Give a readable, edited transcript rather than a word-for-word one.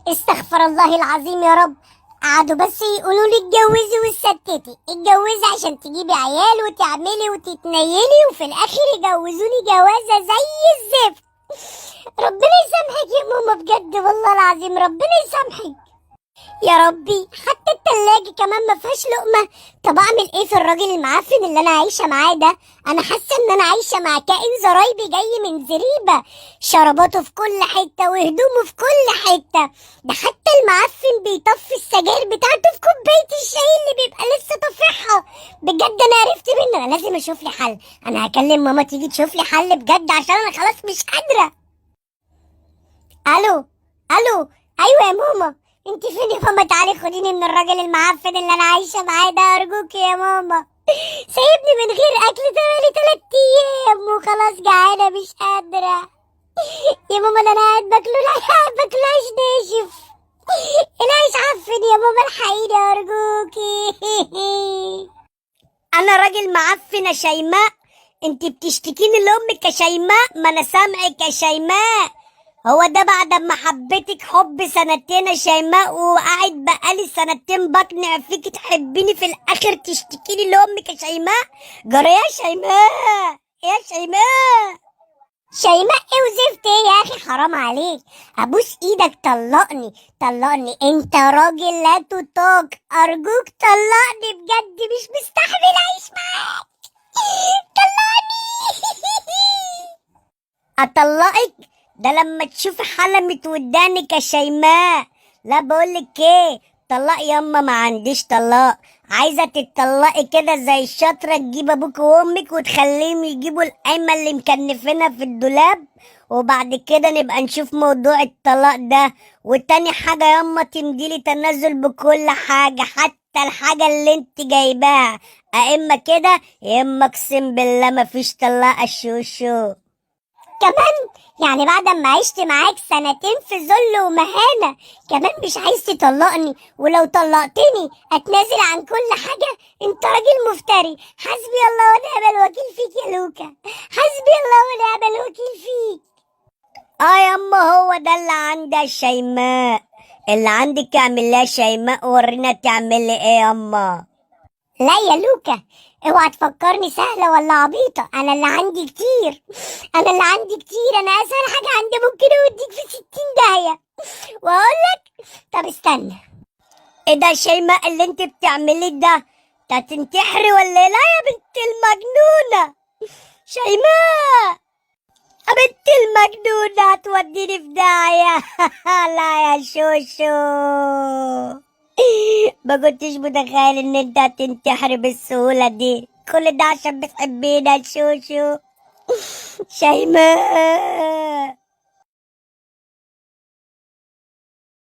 استغفر الله العظيم يا رب. قعدوا بس يقولوا لي اتجوزي واتستتي، اتجوزي عشان تجيبي عيال وتعملي وتتنيلي، وفي الاخر يجوزوني جوازه زي الزفت. ربنا يسامحك يا ماما بجد والله العظيم، ربنا يسامحك يا ربي. حتى التلاجة كمان ما فيهاش لقمة. طب اعمل ايه في الراجل المعفن اللي انا عايشة معاه ده؟ انا حاسة ان انا عايشة مع كائن زرايبي جاي من زريبة. شرباته في كل حتة وهدومه في كل حتة. ده حتى المعفن بيطفي السجاير بتاعته في كوباية الشاي اللي بيبقى لسه طافحها. بجد انا عرفت منه، انا لازم اشوف لي حل. انا هكلم ماما تيجي تشوف لي حل بجد عشان انا خلاص مش قادرة. الو. الو. ايوه يا ماما. انت فين يا ماما؟ تعالي خديني من الراجل المعفن اللي انا عايشه معاه ده ارجوك يا ماما. سايبني من غير اكل بقالي 3 ايام وخلاص جعانه مش قادره. يا ماما ده انا قاعد باكل عيش ناشف. العيش عفن يا ماما الحقيني ارجوكي. انا راجل معفن يا شيماء. انت بتشتكيني لامك يا شيماء؟ ما انا سامعك يا شيماء. هو ده بعد ما حبيتك حب سنتين يا شيماء وقاعد بقالي سنتين بقنع فيك تحبيني، في الاخر تشتكيني لامك يا شيماء؟ جرى يا شيماء يا شيماء. شيماء ايه وزفت ايه يا اخي؟ حرام عليك. ابوس ايدك طلقني طلقني، انت راجل لا تطاق. ارجوك طلقني بجد، مش مستحمل اعيش معاك. طلقني. اطلقك؟ ده لما تشوفي حلمة ودانك يا شيماء. لا بقولك ايه، طلاق ياما ما عنديش طلاق. عايزة تتطلقي كده زي الشاطرة، تجيب ابوك وامك وتخليهم يجيبوا القايمة اللي مكنفينها في الدولاب، وبعد كده نبقى نشوف موضوع الطلاق ده. وتاني حاجة ياما تمديلي تنازل بكل حاجة، حتى الحاجة اللي انت جايباها. اما كده يا اما اقسم بالله مفيش طلاق الشوشو. كمان يعني بعد ما عشت معاك سنتين في ذل ومهانة كمان مش عايز تطلقني؟ ولو طلقتني اتنازل عن كل حاجة؟ انت راجل مفتري. حسبي الله ونعم الوكيل فيك يا لوكا. حسبي الله ونعم الوكيل فيك. ياما هو ده اللي عندي يا شيماء. اللي عندك اعملها شيماء، ورينا تعملي ايه ياما. لا يا لوكا، اوعى تفكرني سهلة ولا عبيطة. انا اللي عندي كتير. انا اسهل حاجة عندي ممكن اوديك في 60 داهية واقولك. طب استنى. ايه ده شيماء اللي انت بتعمليه ده؟ تنتحري ولا إيه؟ لا يا بنت المجنونة شيماء. يا بنت المجنونة هتوديني في داهية. لا يا شوشو. ما كنتش متخيل ان انت هتنتحري بالسهولة دي. كل ده عشان بتحبينا يا شوشو. شيماء.